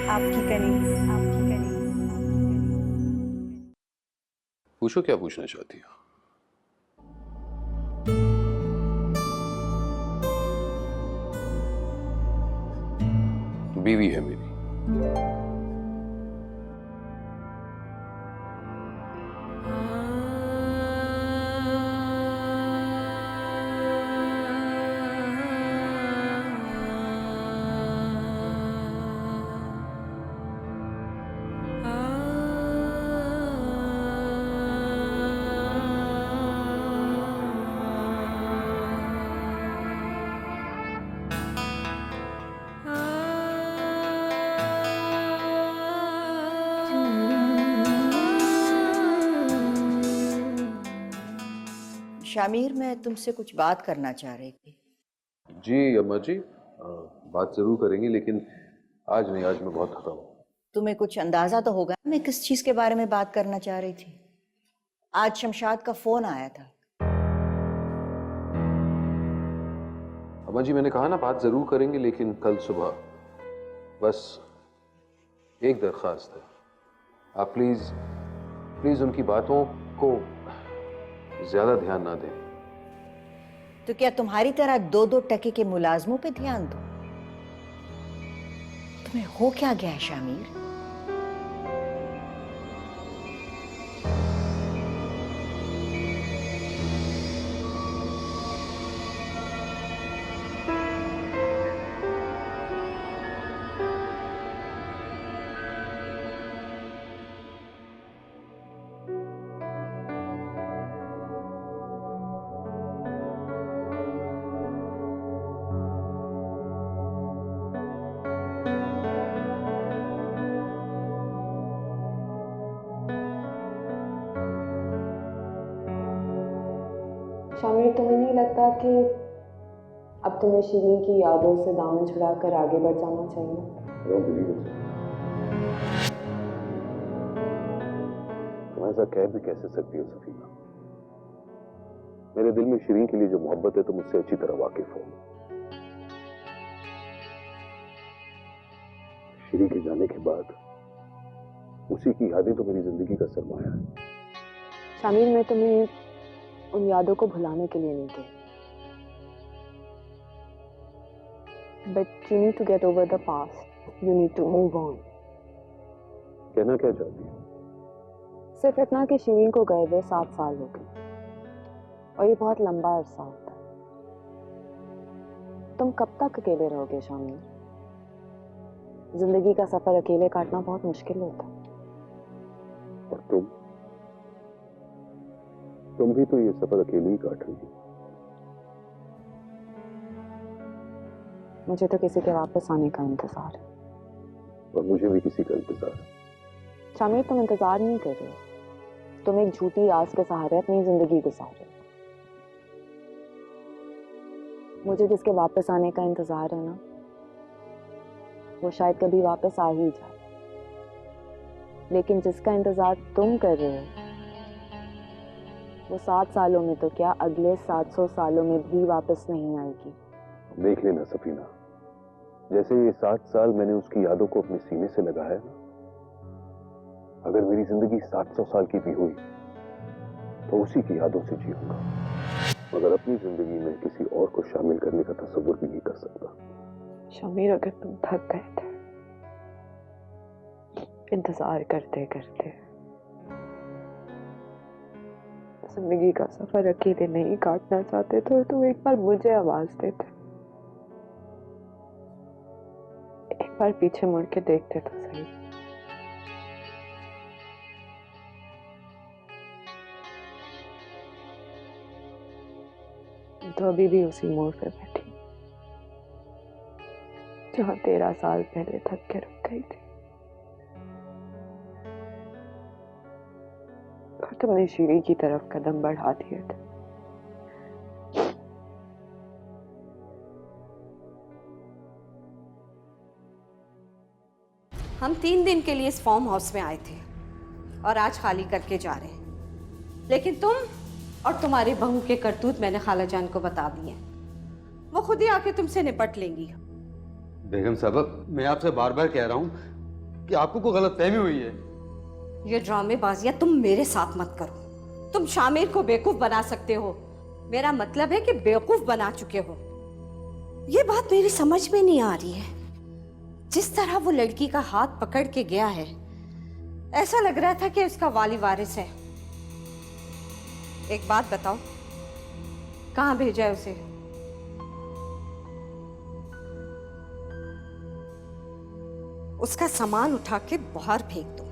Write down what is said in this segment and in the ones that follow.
आपकी कनीज, आपकी कनीज। पूछो, क्या पूछना चाहती हो? बीवी है मेरी। शामिर, मैं तुमसे कुछ बात करना चाह रही थी। जी अम्मा जी, बात जरूर करेंगे, लेकिन आज नहीं, आज मैं बहुत थका हूँ। तुम्हें कुछ अंदाजा तो होगा मैं किस चीज के बारे में बात करना चाह रही थी। आज शमशाद का फोन आया था। अम्मा जी, मैंने कहा ना बात जरूर करेंगे, लेकिन कल सुबह। बस एक दरख्वास्त है, आप प्लीज प्लीज उनकी बातों को ज्यादा ध्यान ना दें। तो क्या तुम्हारी तरह 2-2 टके के मुलाजमों पे ध्यान दो? तुम्हें हो क्या गया है शामिर? शामिर, तुम्हें नहीं लगता कि अब तुम्हें शीरीन की यादों से दामन छुड़ाकर आगे बढ़ जाना चाहिए? तुम ऐसा कह भी कैसे सकती हो सफीना? मेरे दिल में शीरीन के लिए जो मोहब्बत है तुम मुझसे अच्छी तरह वाकिफ हो। शीरीन के जाने के बाद उसी की यादें तो मेरी जिंदगी का सरमाया है। शामिर, मैं तुम्हें उन यादों को भुलाने के लिए नहीं कही, but you need to get over the past, you need to move on. कहना क्या चाहती हो? सिर्फ इतना कि शीरीन को गए हुए 7 साल हो गए, और ये बहुत लंबा अरसा होता है। तुम कब तक अकेले रहोगे शामिर? जिंदगी का सफर अकेले काटना बहुत मुश्किल होता है। और तुम भी तो ये सफर अकेले ही काट रही हो। मुझे तो किसी के वापस आने का इंतजार है। और मुझे भी किसी का इंतजार है। शामिर, तुम इंतजार नहीं कर रहे हो, तुम एक झूठी आस के सहारे अपनी जिंदगी गुजार रहे हो। मुझे जिसके वापस आने का इंतजार है ना, वो शायद कभी वापस आ ही जाए, लेकिन जिसका इंतजार तुम कर रहे हो वो 7 सालों में तो क्या, अगले 700 सालों में भी वापस नहीं आएगी। देख लेना सफीना, जैसे ये 7 साल मैंने उसकी यादों को अपने सीने से लगाया ना, अगर मेरी जिंदगी 700 साल की भी हुई तो उसी की यादों से जीऊंगा, मगर अपनी जिंदगी में किसी और को शामिल करने का तस्वुर भी नहीं कर सकता। शामिर, अगर तुम थक गए थे इंतजार करते करते, जिंदगी का सफर अकेले नहीं काटना चाहते तो तुम एक बार मुझे आवाज देते, एक बार पीछे मुड़ के देखते तो सही। तो अभी भी उसी मोड़ पे बैठी जहां 13 साल पहले थक के रुक गई थी, और तुमने शीरी की तरफ कदम बढ़ा दिए थे। हम 3 दिन के लिए इस फार्म हाउस में आए थे और आज खाली करके जा रहे हैं, लेकिन तुम और तुम्हारी बहू के करतूत मैंने खाला जान को बता दिए, वो खुद ही आके तुमसे निपट लेंगी। बेगम साहब, मैं आपसे बार बार कह रहा हूँ कि आपको कोई गलतफहमी हुई है। ये ड्रामेबाजियां तुम मेरे साथ मत करो। तुम शामिर को बेवकूफ बना सकते हो, मेरा मतलब है कि बेवकूफ बना चुके हो। ये बात मेरी समझ में नहीं आ रही है। जिस तरह वो लड़की का हाथ पकड़ के गया है, ऐसा लग रहा था कि उसका वाली वारिस है। एक बात बताओ, कहां भेजा है उसे? उसका सामान उठा के बाहर फेंक दो,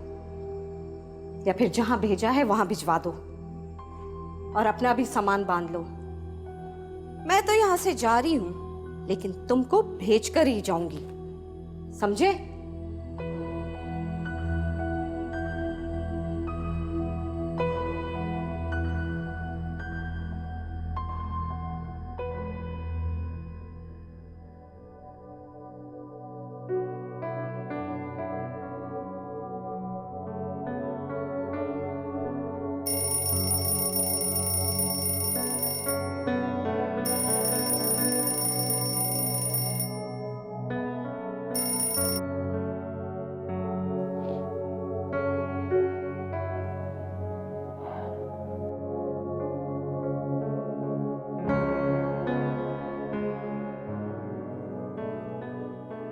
या फिर जहां भेजा है वहां भिजवा दो, और अपना भी सामान बांध लो। मैं तो यहां से जा रही हूं, लेकिन तुमको भेज कर ही जाऊंगी, समझे?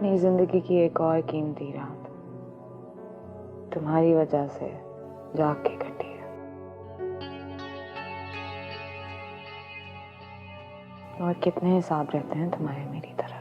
मेरी जिंदगी की एक और कीमती रात तुम्हारी वजह से जाग के कटी है, और कितने हिसाब रहते हैं तुम्हारे मेरी तरफ।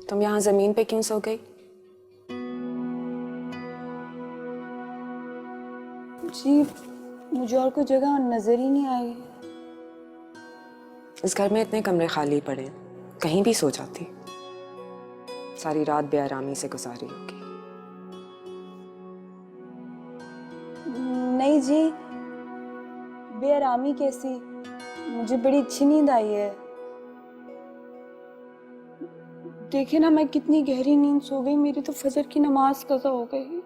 तुम यहाँ जमीन पे क्यों सो गई? जी मुझे और कोई जगह नजर ही नहीं आई। इस घर में इतने कमरे खाली पड़े हैं, कहीं भी सो जाती। सारी रात बेआरामी से गुजारी होगी। नहीं जी, बेआरामी कैसी, मुझे बड़ी अच्छी नींद आई है। देखिए ना मैं कितनी गहरी नींद सो गई, मेरी तो फजर की नमाज कज़ा हो गई।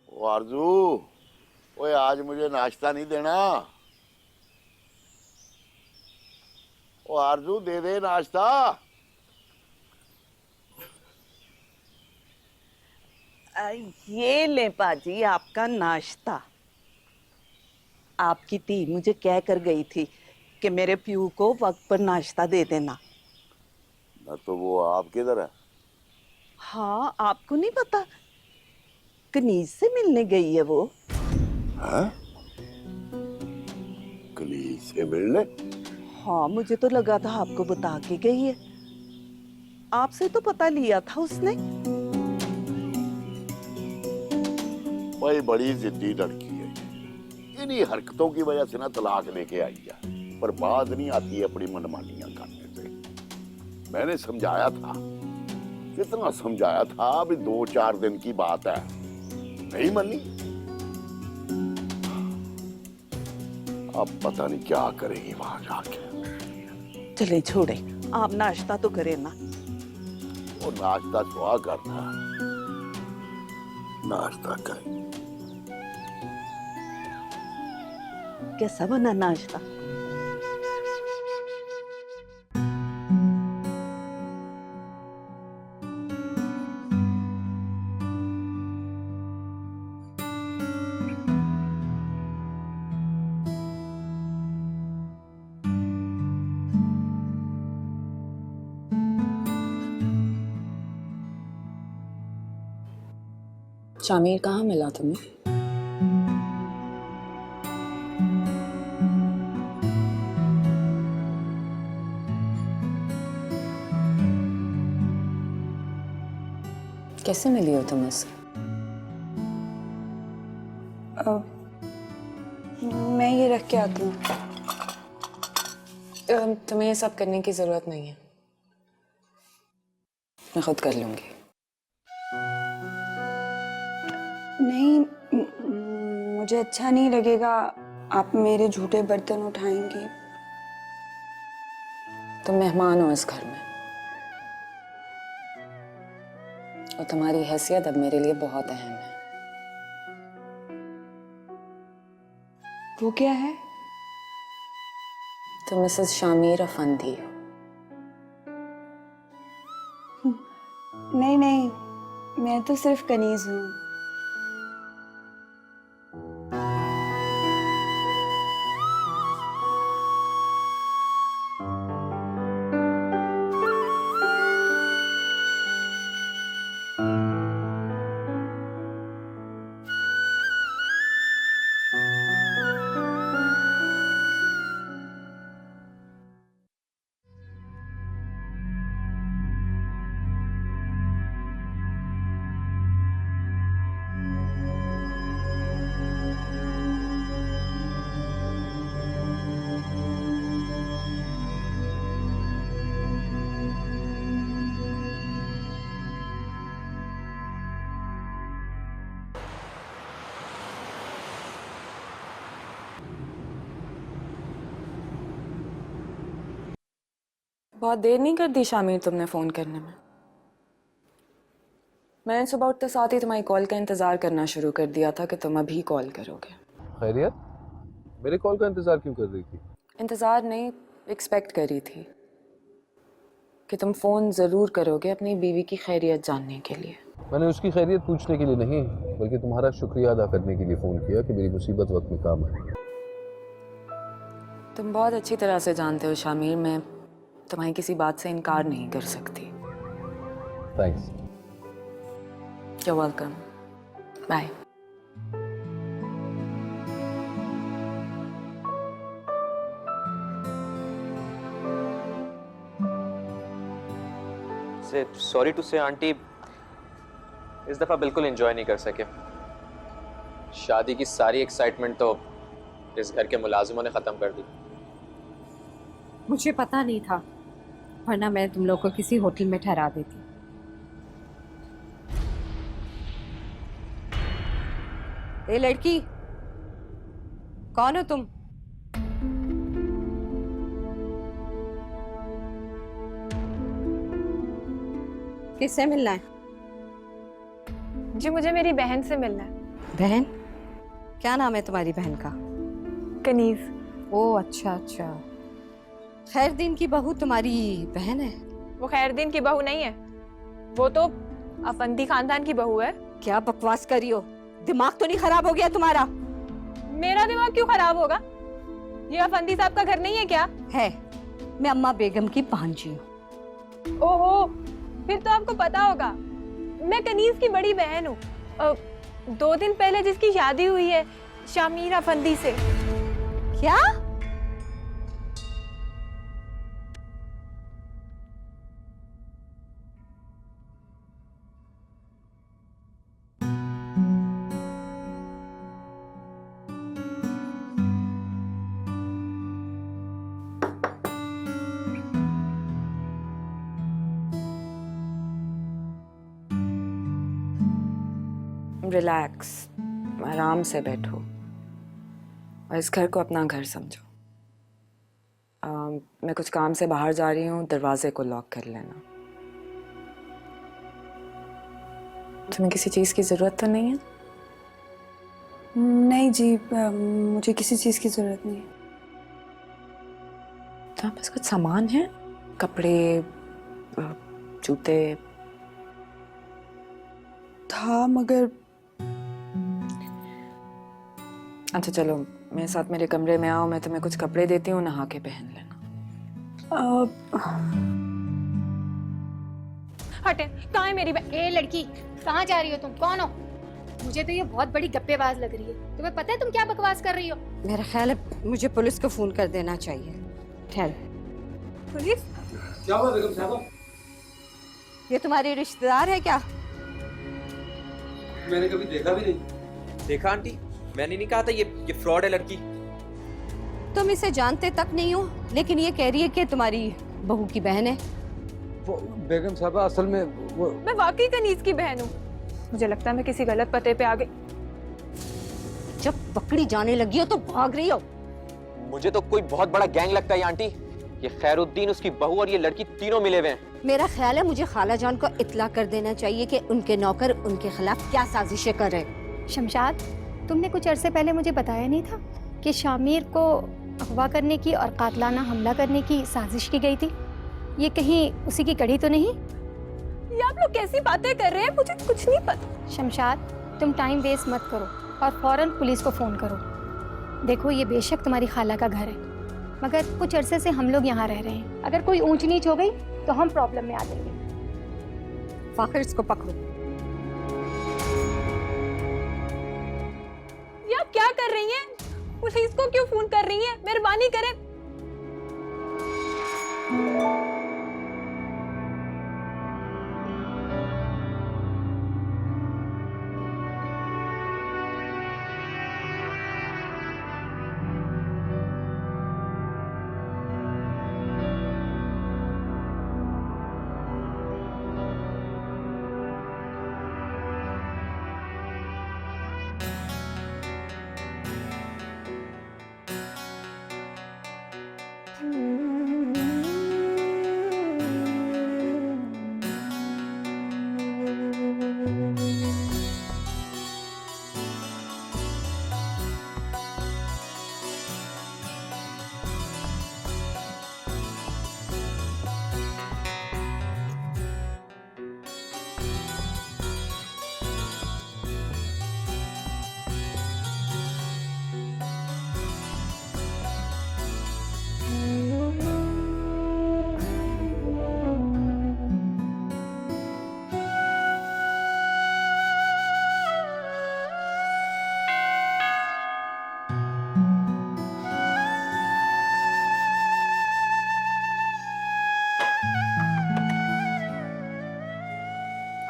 ओ आरजू, ओए आज मुझे नाश्ता नहीं देना। ओ आरजू दे दे नाश्ता। ये ले पाजी आपका नाश्ता। आपकी धी मुझे कह कर गई थी कि मेरे प्यू को वक्त पर नाश्ता दे देना। ना तो वो आप किधर है? हाँ आपको नहीं पता, कनीज से मिलने गई है वो। हैं? कलीज से मिलने? हाँ मुझे तो लगा था आपको बता के गई है, आपसे तो पता लिया था उसने। भाई बड़ी जिद्दी लड़की है, इन्हीं हरकतों की वजह से ना तलाक लेके आई है, पर बात नहीं आती है अपनी मनमानियां करने से। मैंने समझाया था, कितना समझाया था, अभी 2-4 दिन की बात है, नहीं मनी। अब पता नहीं क्या करेगी वहां जाके। चले छोड़े, आप नाश्ता तो करें ना। वो नाश्ता सुहा करना, नाश्ता करें। कैसा बना नाश्ता? शामिर कहाँ मिला तुम्हें? कैसे मिली हो तुम उससे? मैं ये रख के आती हूँ। तुम्हें ये सब करने की जरूरत नहीं है, मैं खुद कर लूंगी। नहीं, मुझे अच्छा नहीं लगेगा आप मेरे झूठे बर्तन उठाएंगी। तुम मेहमान हो इस घर में और तुम्हारी हैसियत अब मेरे लिए बहुत अहम है। वो क्या है? तुम मिसेस शामिर अफंदी हो। नहीं नहीं, मैं तो सिर्फ कनीज हूँ। बहुत देर नहीं कर दी शामिर तुमने फोन करने में। मैंने सुबह उठते साथ ही तुम्हारी कॉल का इंतजार करना शुरू कर दिया था कि तुम अभी कॉल करोगे। खैरियत? मेरे कॉल का इंतजार क्यों कर रही थी? इंतजार नहीं, एक्सपेक्ट कर रही थी कि तुम फोन जरूर करोगे अपनी बीवी की खैरियत जानने के लिए। मैंने उसकी खैरियत पूछने के लिए नहीं, बल्कि तुम्हारा शुक्रिया अदा करने के लिए फोन किया कि मेरी मुसीबत वक्त में काम आए। तुम बहुत अच्छी तरह से जानते हो शामिर, मैं तुम्हारी किसी बात से इनकार नहीं कर सकती। Thanks. You're welcome. Bye. Sorry to say aunty, इस दफा बिल्कुल एंजॉय नहीं कर सके। शादी की सारी एक्साइटमेंट तो इस घर के मुलाजिमों ने खत्म कर दी। मुझे पता नहीं था, वरना मैं तुम लोग को किसी होटल में ठहरा देती। ए लड़की, कौन हो तुम? किससे मिलना है? जी मुझे मेरी बहन से मिलना है। बहन? क्या नाम है तुम्हारी बहन का? कनीज। ओ अच्छा अच्छा, खैरदीन की बहू तुम्हारी बहन है? वो खैरदीन की बहू नहीं है, वो तो अफंदी खानदान की बहू है। क्या बकवास करी हो? दिमाग तो नहीं खराब हो गया तुम्हारा? मेरा दिमाग क्यों खराब होगा? ये अफंदी साहब का घर नहीं है क्या? है, मैं अम्मा बेगम की भांजी हूँ। ओहो, फिर तो आपको पता होगा, मैं कनीज की बड़ी बहन हूँ। 2 दिन पहले जिसकी शादी हुई है शामिर अफंदी से। क्या? रिलैक्स, आराम से बैठो और इस घर को अपना घर समझो। मैं कुछ काम से बाहर जा रही हूँ, दरवाजे को लॉक कर लेना। तुम्हें किसी चीज़ की ज़रूरत तो नहीं है? नहीं जी, मुझे किसी चीज की जरूरत नहीं। तुम्हारे पास कुछ सामान है? कपड़े, जूते? था मगर अच्छा चलो, मेरे साथ मेरे कमरे में आओ, मैं तुम्हें कुछ कपड़े देती हूँ, नहा के पहन लेना। हटे, कहाँ है मेरी बहन? ए लड़की, कहाँ जा रही हो तुम? कौन हो? मुझे तो ये बहुत बड़ी गप्पेबाज लग रही है। तुम्हें पता है तुम क्या बकवास कर रही हो? मेरा ख्याल है मुझे पुलिस को फोन कर देना चाहिए। ठहर, पुलिस? क्या हुआ बेगम साहबा? ये तुम्हारी रिश्तेदार है क्या? मैंने कभी देखा भी नहीं। देखा आंटी, मैंने नहीं कहा था ये फ्रॉड है लड़की। तुम इसे जानते तक नहीं हो, लेकिन ये कह रही है कि तुम्हारी बहू की बहन है। वो बेगम साहबा असल में वो मैं वाकई कनीज की बहन हूँ। मुझे लगता है मैं किसी गलत पते पे आ गई। जब पकड़ी जाने लगी हो तो भाग रही हो। मुझे तो कोई बहुत बड़ा गैंग लगता है ये आंटी। ये खैरुद्दीन, उसकी बहू और ये लड़की तीनों मिले हुए हैं। मेरा ख्याल है मुझे खाला जान को इत्ला कर देना चाहिए कि उनके नौकर उनके खिलाफ क्या साजिशें कर रहे हैं। शमशाद, तुमने कुछ अरसे पहले मुझे बताया नहीं था कि शामिर को अगवा करने की और कातलाना हमला करने की साजिश की गई थी? ये कहीं उसी की कड़ी तो नहीं? ये आप लोग कैसी बातें कर रहे हैं? मुझे कुछ नहीं पता। शमशाद, तुम टाइम वेस्ट मत करो और फौरन पुलिस को फ़ोन करो। देखो, ये बेशक तुम्हारी खाला का घर है, मगर कुछ अरसे से हम लोग यहाँ रह रहे हैं। अगर कोई ऊंच नीच हो गई तो हम प्रॉब्लम में आ जाएंगे। फाखिर, इसको पकड़ो। ये आप क्या कर रही हैं? पुलिस को क्यों फोन कर रही हैं? मेहरबानी करें।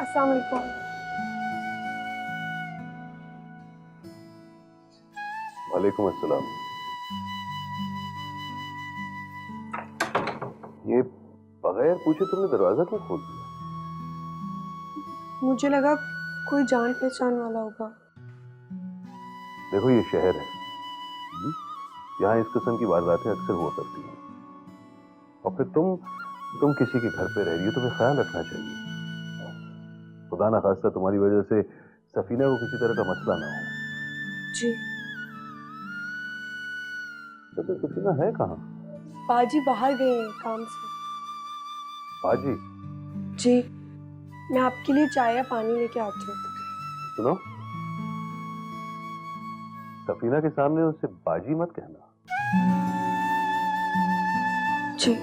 अस्सलाम वालेकुम। वालेकुम अस्सलाम। ये बगैर पूछे तुमने दरवाजा क्यों खोल दिया? मुझे लगा कोई जान पहचान वाला होगा। देखो, ये शहर है, यहाँ इस किस्म की वारदातें अक्सर हुआ करती हैं। और फिर तुम किसी के घर पे रह रही हो, तुम्हें ख्याल रखना चाहिए। खुदा ना खास्ता तुम्हारी वजह से सफीना को किसी तरह का मसला ना हो। जी। वैसे सफीना है कहाँ? बाजी बाहर गए हैं काम से। बाजी? जी, मैं आपके लिए चाय या पानी लेके आती हूँ। सुनो, सफीना के सामने उससे बाजी मत कहना। जी।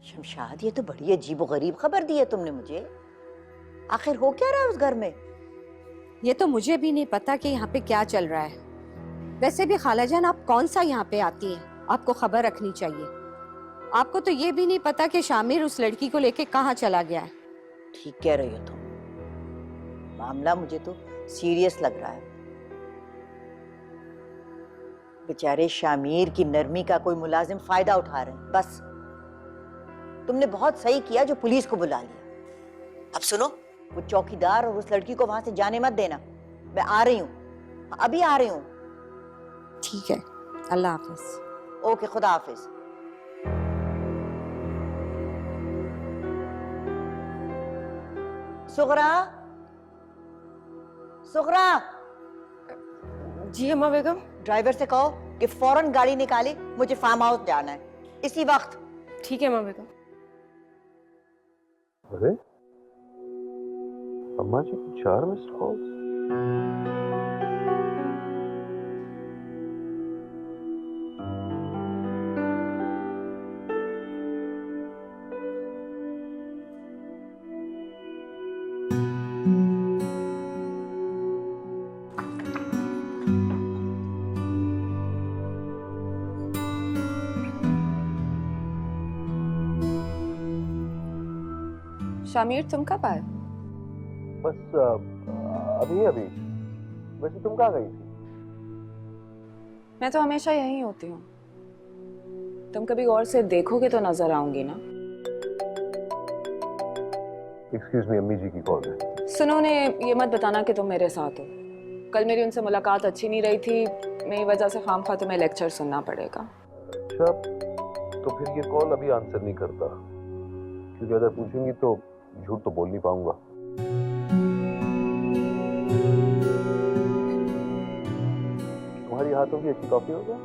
शमशाद, ये तो बड़ी अजीब गरीब खबर दी है तुमने मुझे। आखिर हो क्या रहा है उस घर में? ये तो मुझे भी नहीं पता कि यहाँ पे क्या चल रहा है। वैसे भी खालाजान, आप कौन सा यहाँ पे आती हैं? आपको खबर रखनी चाहिए। आपको तो ये भी नहीं पता कि शामिर उस लड़की को लेके कहाँ चला गया है। ठीक कह रही हो तुम। मामला मुझे तो सीरियस लग रहा है। बेचारे शामिर की नरमी का कोई मुलाजिम फायदा उठा रहे हैं। बस तुमने बहुत सही किया जो पुलिस को बुला लिया। अब सुनो, वो चौकीदार और उस लड़की को वहां से जाने मत देना। मैं आ रही हूँ, अभी आ रही हूँ। ठीक है, अल्लाह हाफिज। ओके, खुदा हाफिज। सुगरा, सुगरा। जी अम्मा बेगम। ड्राइवर से कहो कि फौरन गाड़ी निकाले, मुझे फार्म हाउस जाना है इसी वक्त। ठीक है अम्मा बेगम। अरे अम्मा जी, 4 मिस्ड कॉल्स। शामिर तुम कब आए? बस अभी अभी। वैसे तुम कहाँ गई थी? मैं तो हमेशा यहीं होती हूँ। तुम कभी गौर से देखोगे तो नजर आऊंगी ना। एक्सक्यूज मी, अम्मी जी की कॉल है। सुनो ने ये मत बताना कि तुम मेरे साथ हो। कल मेरी उनसे मुलाकात अच्छी नहीं रही थी, मेरी वजह से खामखा तुम्हें लेक्चर सुनना पड़ेगा। अच्छा, तो फिर ये कॉल अभी आंसर नहीं करता, क्योंकि अगर पूछूंगी तो झूठ तो बोल नहीं पाऊंगा। तुम्हारी हाथों की अच्छी कॉफी हो गया?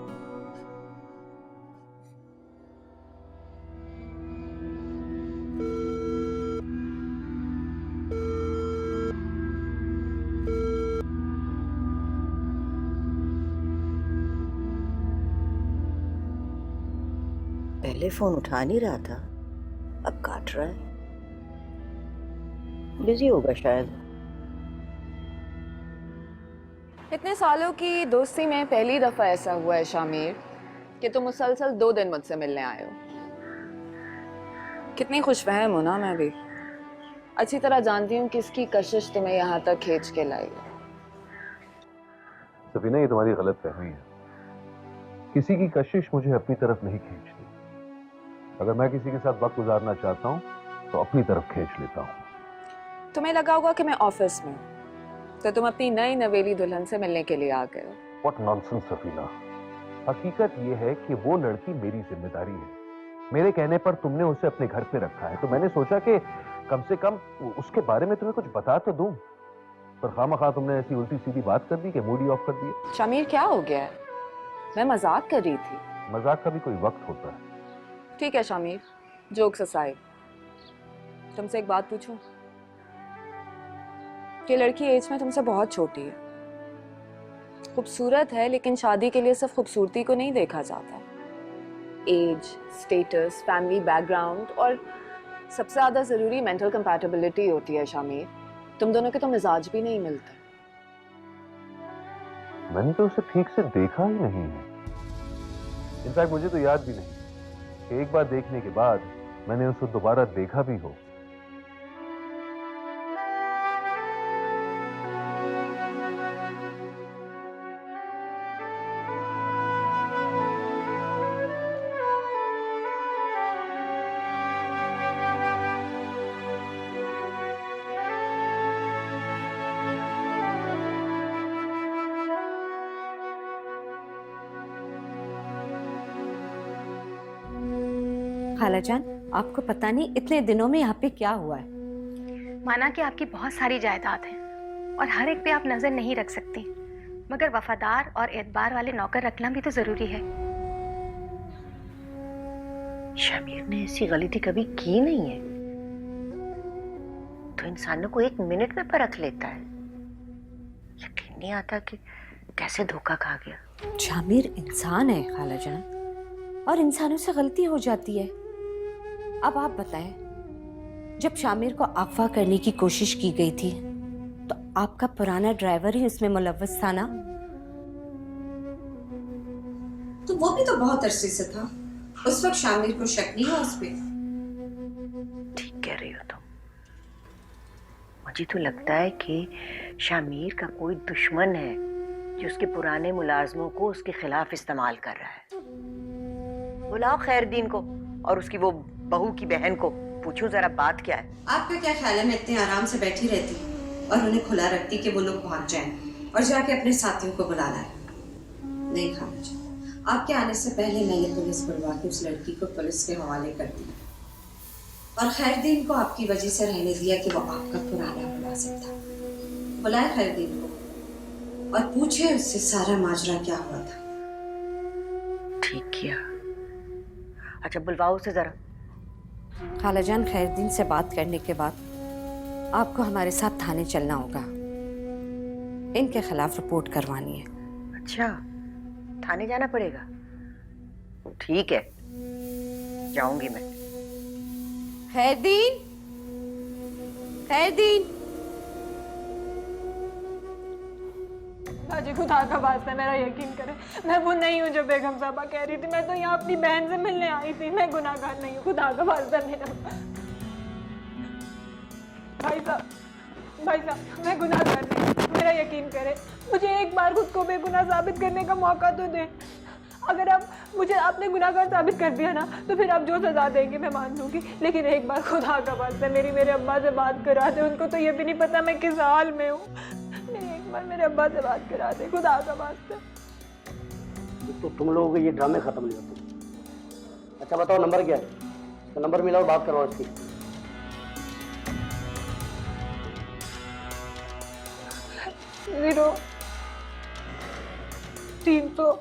पहले फोन उठा नहीं रहा था, अब काट रहा है। बिजी होगा शायद। इतने सालों की दोस्ती में पहली दफा ऐसा हुआ है शामिर कि तुम मुसलसल 2 दिन मुझसे मिलने आए हो। कितनी खुशफहम हो ना मैं भी। अच्छी तरह जानती हूँ किसकी कशिश तुम्हें यहाँ तक खींच के लाई। सफीना, ये तुम्हारी गलत फहमी है। किसी की कशिश मुझे अपनी तरफ नहीं खींचती। अगर मैं किसी के साथ वक्त गुजारना चाहता हूँ तो अपनी तरफ खींच लेता हूँ। तुम्हें लगा होगा कि मैं ऑफिस में हूँ तो तुम अपनी नई नवेली दुल्हन से मिलने के लिए आ गए हो। What nonsense, Safina. हकीकत ये है कि वो लड़की मेरी जिम्मेदारी है। मेरे कहने पर तुमने उसे अपने घर पे रखा है, तो मैंने सोचा कि कम से कम उसके बारे में तुम्हें कुछ बता तो दूं। पर खामखा तुमने ऐसी उल्टी सीधी बात कर दी कि मूड ही ऑफ कर दिया। शामिर क्या हो गया है? मैं मजाक कर रही थी। मजाक का भी कोई वक्त होता है। ठीक है शामिर, जोक्स असाइड, तुमसे एक बात पूछूं? ये लड़की एज में तुमसे बहुत छोटी है, खूबसूरत है, लेकिन शादी के लिए सिर्फ खूबसूरती को नहीं देखा जाता। एज, स्टेटस, फैमिली बैकग्राउंड और सबसे ज्यादा जरूरी मेंटल कंपैटिबिलिटी होती है शामिर। तुम दोनों के तो मिजाज भी नहीं मिलते। मैंने तो उसे ठीक से देखा ही नहीं है। इनफैक्ट मुझे तो याद भी नहीं कि एक बार देखने के बाद मैंने उसे दोबारा देखा भी हो। खालाजान, आपको पता नहीं इतने दिनों में यहाँ पे क्या हुआ है। माना कि आपकी बहुत सारी जायदाद है और हर एक पे आप नजर नहीं रख सकती, मगर वफादार और एतबार वाले नौकर रखना भी तो जरूरी है। शमीर ने ऐसी गलती कभी की नहीं है, तो इंसानों को 1 मिनट में परख लेता है। यकीन नहीं आता कि कैसे धोखा खा गया। शामिर इंसान है खालाजान, और इंसानों से गलती हो जाती है। अब आप बताएं, जब शामिर को अगवा करने की कोशिश की गई थी तो आपका पुराना ड्राइवर ही उसमें मुलव्वस था ना? तो वो भी तो बहुत अरसे से था। उस वक्त शामिर को शक नहीं हुआ उस पे। ठीक कह रही हो तुम। मुझे तो लगता है कि शामिर का कोई दुश्मन है जो उसके पुराने मुलाजमों को उसके खिलाफ इस्तेमाल कर रहा है। बुलाओ खैरदीन को और उसकी वो बहू की बहन को, पूछो जरा बात क्या है। आपका क्या ख्याल है मैं इतने आराम से बैठी रहती और उन्हें खुला रखती कि वो लोग भाग जाएं और जाके अपने साथियों को बुला लाए? नहीं खालाजान, आपके आने से पहले मैं ये पुलिस बुलवा के उस लड़की को पुलिस के हवाले कर दी और खैरदीन को आपकी वजह से रहने दिया कि वो आपका पुराना मुलाजिम था। बुलाए खैरदीन को और पूछे उससे सारा माजरा क्या हुआ था। ठीक किया। अच्छा बुलवाओ उसे जरा। खालाजान, खैरदीन से बात करने के बाद आपको हमारे साथ थाने चलना होगा, इनके खिलाफ रिपोर्ट करवानी है। अच्छा, थाने जाना पड़ेगा? ठीक है, जाऊंगी मैं। खैरदीन, खैरदीन, बाजी खुदा का वास्ता है, मेरा यकीन करें, मैं वो नहीं हूँ जो बेगम साहबा कह रही थी। मैं तो यहाँ अपनी बहन से मिलने आई थी, मैं गुनाहगार नहीं हूँ, खुदा का वास्ता मेरा। भाई साहब मैं गुनाहगार नहीं हूँ, मेरा यकीन करें। मुझे एक बार खुद को बेगुनाह साबित करने का मौका तो दें। अगर आप मुझे आपने गुनाहगार साबित कर दिया ना, तो फिर आप जो सजा देंगे मैं मान लूँगी, लेकिन एक बार खुदा का वास्ता मेरे अब्बा से बात करा दे। उनको तो ये भी नहीं पता मैं किस हाल में हूँ। एक बार मेरे अब्बा से बात करा दे, खुदा का वास्ता। तो तुम लोगों के ये ड्रामे खत्म नहीं होते। अच्छा बताओ नंबर क्या है? तो नंबर मिलाओ, बात करवाओ इसकी। जीरो 300।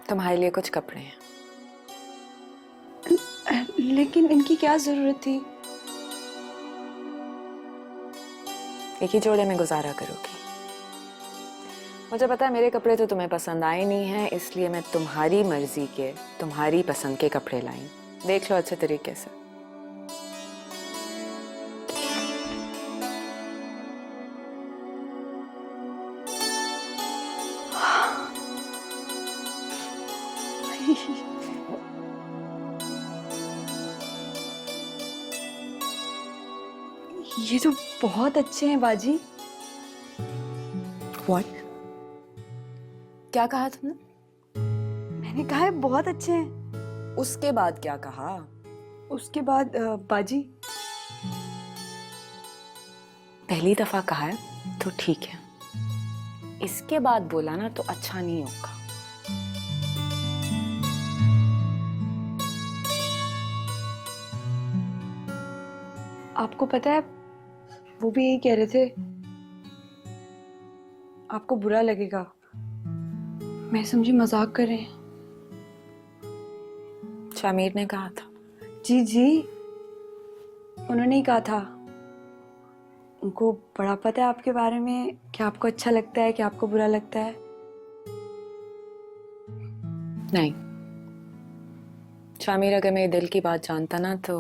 तुम्हारे लिए कुछ कपड़े हैं। लेकिन इनकी क्या जरूरत थी? एक ही जोड़े में गुजारा करोगी। मुझे पता है मेरे कपड़े तो तुम्हें पसंद आए नहीं हैं, इसलिए मैं तुम्हारी मर्जी के, तुम्हारी पसंद के कपड़े लाई। देख लो अच्छे तरीके से। ये तो बहुत अच्छे हैं बाजी। What? क्या कहा तुमने? मैंने कहा है बहुत अच्छे हैं। उसके बाद क्या कहा? उसके बाद बाजी। पहली दफा कहा है तो ठीक है, इसके बाद बोला ना तो अच्छा नहीं होगा। आपको पता है वो भी यही कह रहे थे, आपको बुरा लगेगा। मैं समझी मजाक कर रहे हैं। शामिर ने कहा था। जी जी, उन्होंने ही कहा था। उनको बड़ा पता है आपके बारे में, क्या आपको अच्छा लगता है, क्या आपको बुरा लगता है। नहीं, शामिर अगर मेरे दिल की बात जानता ना तो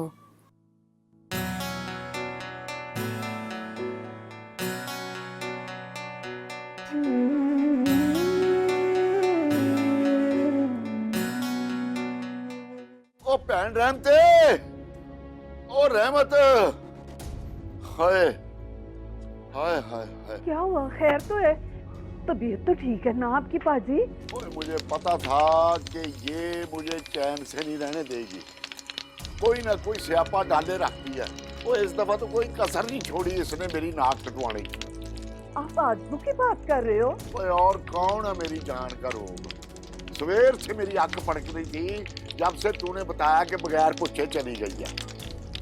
ओ भैन रहमते, ओ रहमत, हाय हाय हाय हाय। क्या हुआ? खैर तो है? तबीयत तो ठीक है ना आपकी पाजी? ओए मुझे पता था कि ये मुझे चैन से नहीं रहने देगी। कोई ना कोई स्यापा डाले रखती है। वो इस दफा तो कोई कसर नहीं छोड़ी इसने मेरी नाक कटवाने की। आप आजू की बात कर रहे हो? ओए और कौन है मेरी जान का रोग? सवेर से मेरी आंख पड़क रही थी जब से तूने बताया कि बगैर पूछे चली गई है।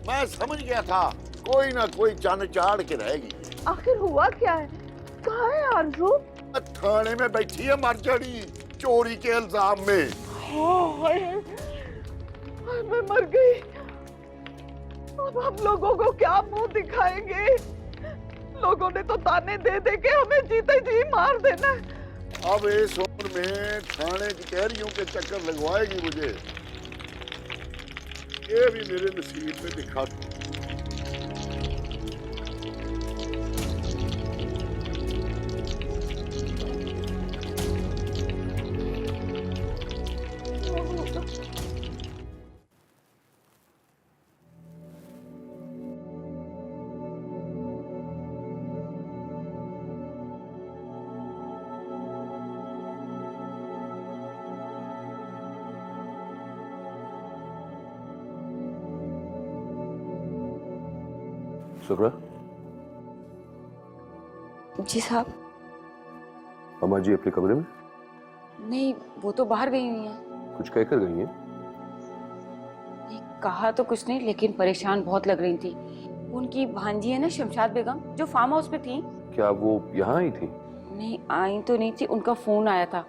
मैं समझ गया था कोई ना कोई चन चाड़ के रहेगी। आखिर हुआ क्या है? कहाँ है आरजू? थाने में बैठी है मर जानी, चोरी के इल्जाम में। मैं मर गई। अब हम लोगों को क्या मुंह दिखाएंगे? लोगों ने तो ताने दे दे के हमें जीते जी मार देना। अब इस उम्र में थाने कचहरियों के चक्कर लगवाएगी मुझे। ये भी मेरे नसीब में लिखा था। सुब्रा, जी साहब। अम्मा जी अपने कमरे में? नहीं, वो तो बाहर गई हुई हैं। कुछ कहकर गई हैं? नहीं, कहा तो कुछ नहीं, लेकिन परेशान बहुत लग रही थी। उनकी भांजी है ना शमशाद बेगम, जो फार्म हाउस पे थी। क्या वो यहाँ आई थी? नहीं, आई तो नहीं थी, उनका फोन आया था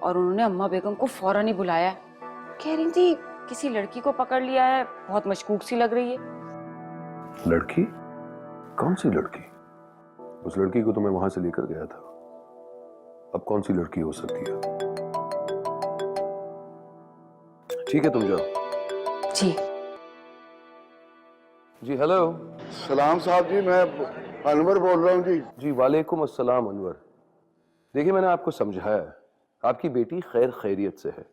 और उन्होंने अम्मा बेगम को फौरन ही बुलाया। कह रही थी किसी लड़की को पकड़ लिया है, बहुत मशकूक सी लग रही है। लड़की? कौन सी लड़की? उस लड़की को तो मैं वहां से लेकर गया था। अब कौन सी लड़की हो सकती है? ठीक है, तुम जाओ। जी जी, हेलो। सलाम साहब जी, मैं अनवर बोल रहा हूँ जी। जी वालेकुम अस्सलाम अनवर। देखिए, मैंने आपको समझाया है, आपकी बेटी खैर खैरियत से है।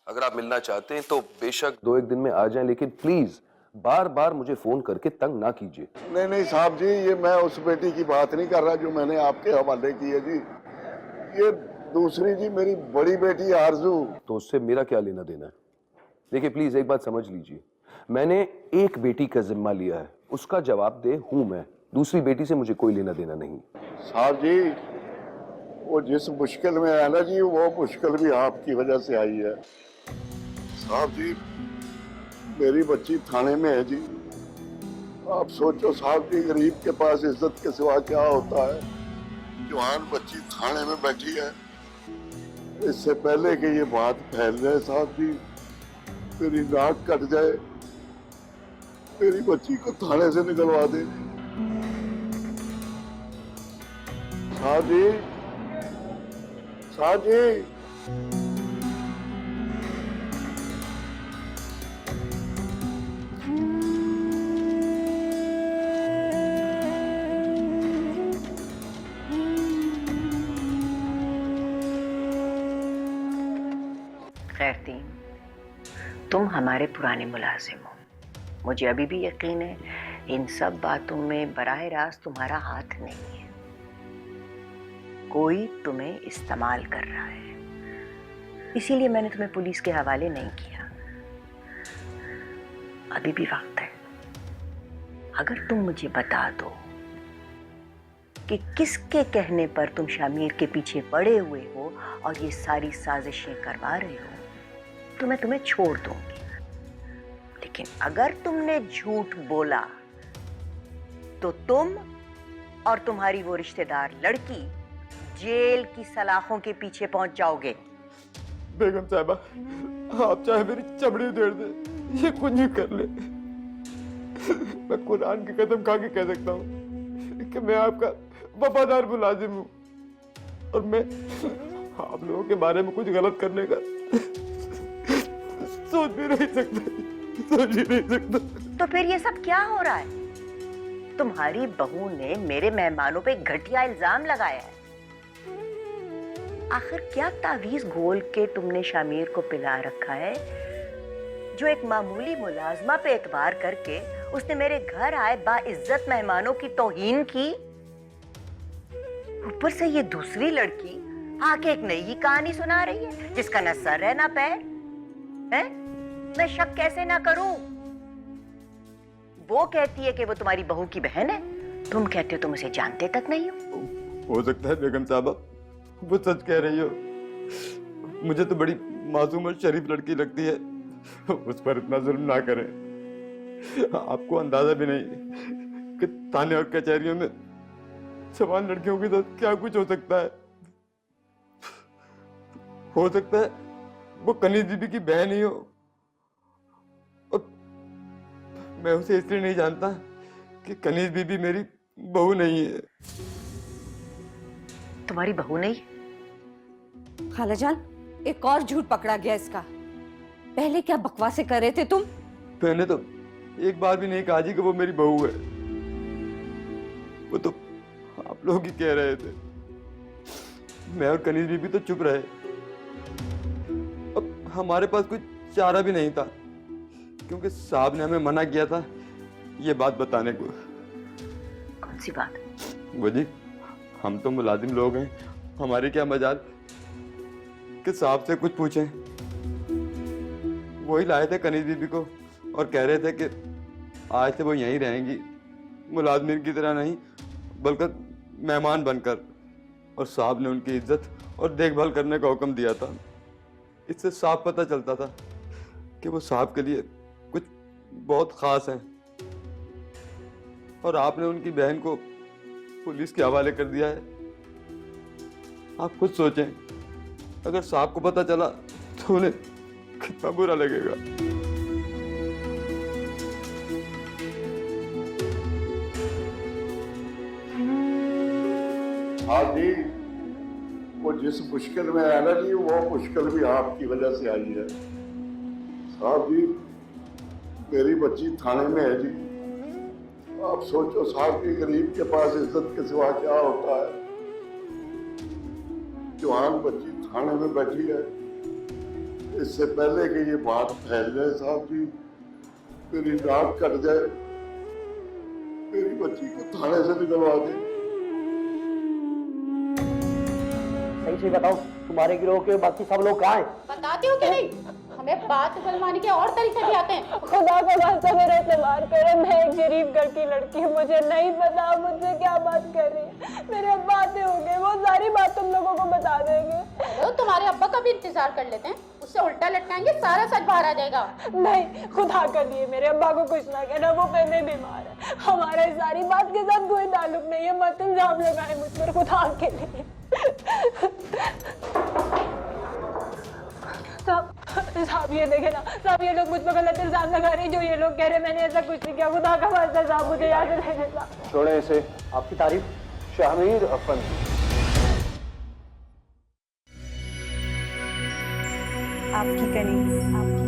अगर आप मिलना चाहते हैं तो बेशक 2-1 दिन में आ जाएं, लेकिन प्लीज बार बार मुझे फोन करके तंग ना कीजिए। नहीं नहीं साहब जी, ये मैं उस बेटी की बात नहीं कर रहा जो मैंने आपके हवाले की है जी। ये दूसरी जी, मेरी बड़ी बेटी आरजू। तो उससे मेरा क्या लेना देना है? देखिए प्लीज एक बात समझ लीजिए, मैंने एक बेटी का जिम्मा लिया है, उसका जवाबदेह हूं मैं। दूसरी बेटी से मुझे कोई लेना देना नहीं। साहब जी, वो जिस मुश्किल में है ना जी, वो मुश्किल भी आपकी वजह से आई है। साहब जी, मेरी बच्ची थाने में है जी। आप सोचो साहब जी, गरीब के पास इज्जत के सिवा क्या होता है। जवान बच्ची थाने में बैठी है, इससे पहले कि ये बात फैल जाए साहब जी, मेरी नाक कट जाए, मेरी बच्ची को थाने से निकलवा दे। साहब जी, साहब जी। खैरतीन, तुम हमारे पुराने मुलाजिम हो। मुझे अभी भी यकीन है इन सब बातों में बराह रास्त तुम्हारा हाथ नहीं है। कोई तुम्हें इस्तेमाल कर रहा है, इसीलिए मैंने तुम्हें पुलिस के हवाले नहीं किया। अभी भी वक्त है। अगर तुम मुझे बता दो कि किसके कहने पर तुम शामिर के पीछे पड़े हुए हो और ये सारी साजिशें करवा रहे हो, तो मैं तुम्हें छोड़ दूंगी। लेकिन अगर तुमने झूठ बोला तो तुम और तुम्हारी वो रिश्तेदार लड़की जेल की सलाखों के पीछे पहुंच जाओगे। बेगम साहबा, आप चाहे मेरी चमड़ी उधेड़ दे, ये कुछ नहीं कर ले, मैं कुरान की कसम खा के कह सकता हूँ कि मैं आपका वफादार मुलाजिम हूँ और मैं आप लोगों के बारे में कुछ गलत करने का सोच भी नहीं सकता। तो फिर ये सब क्या हो रहा है? तुम्हारी बहू ने मेरे मेहमानों पे घटिया इल्जाम लगाया है। आखिर क्या तावीज घोल के तुमने शामिर को पिला रखा है, जो एक मामूली मुलाजमा पे एतबार करके उसने मेरे घर आए बाइज्जत मेहमानों की तौहीन की। ऊपर से ये दूसरी लड़की आके एक नई कहानी सुना रही है जिसका न सर है ना पैर है। मैं शक कैसे ना करूं? वो कहती है कि वो तुम्हारी बहू की बहन है, तुम कहते हो तुम उसे जानते तक नहीं हो सकता है बेगम साहबा वो सच कह रही हो। मुझे तो बड़ी मासूम और शरीफ लड़की लगती है, उस पर इतना जुल्म ना करें। आपको अंदाजा भी नहीं कि थाने और कचहरियों में सवाल लड़कियों के साथ क्या कुछ हो सकता है। हो सकता है वो कनीज बीबी की बहन ही हो, और मैं उसे इसलिए नहीं जानता कि कनीज बीबी मेरी बहू नहीं है। तुम्हारी बहू नहीं? खालाजान, एक और झूठ पकड़ा गया इसका। पहले क्या बकवासें कर रहे थे तुम? मैंने तो एक बार भी नहीं कहा जी कि वो मेरी बहू है, वो तो आप लोग ही कह रहे थे। मैं और कनीज बीबी तो चुप रहे। अब हमारे पास कोई चारा भी नहीं था, क्योंकि साहब ने हमें मना किया था ये बात बताने को। कौन सी बात? वो जी, हम तो मुलाजिम लोग हैं, हमारी क्या मजाल कि साहब से कुछ पूछें। वही लाए थे कनीज बीबी को और कह रहे थे कि आज से वो यहीं रहेंगी, मुलाजमिन की तरह नहीं बल्कि मेहमान बनकर। और साहब ने उनकी इज्जत और देखभाल करने का हुक्म दिया था। इससे साफ पता चलता था कि वो साहब के लिए कुछ बहुत खास हैं। और आपने उनकी बहन को पुलिस के हवाले कर दिया है। आप खुद सोचें, अगर साहब को पता चला तो उन्हें कितना बुरा लगेगा। साहब जी, वो जिस मुश्किल में है ना जी, वो मुश्किल भी आपकी वजह से आई है। साहब जी, मेरी बच्ची थाने में है जी। आप सोचो साहब जी, गरीब के पास इज्जत के सिवा क्या होता है। जवान बच्ची थाने में बैठी है, इससे पहले कि ये बात फैल जाए साहब जी, मेरी नाक कट जाए, मेरी बच्ची को थाने से निकलवा दें। सही से बताओ, तुम्हारे गिरोह के बाकी सब लोग कहाँ हैं? बताती हो कि नहीं? हमें बात बुलवाने के और तरीके भी आते हैं। खुदा को वास्ता मेरा इत्तेबार करे, मैं एक गरीब घर की लड़की हूँ, मुझे नहीं पता मुझसे क्या बात कर रही है। मेरे अब्बा आते होंगे, वो सारी बात तुम लोगों को बता देंगे। तो तुम्हारे अब्बा का भी इंतजार कर लेते हैं, उससे उल्टा लटकाएंगे, सारा सच बाहर आ जाएगा। नहीं, खुदा कर दिए मेरे अब्बा को कुछ ना कहना, वो पहले बीमार है। हमारा इस सारी बात के साथ कोई ताल्लुक नहीं है, मत इल्जाम लगाए मुझ पर, खुदा के लिए। साहब ये देखे ना साहब, ये लोग मुझ पर गलत इल्जाम लगा रहे हैं। जो ये लोग कह रहे हैं मैंने ऐसा कुछ नहीं किया, खुदा का वास्ता साहब मुझे याद रहेगा। छोड़े इसे। आपकी तारीफ। शामीर अफंदी। आपकी करीब, आपकी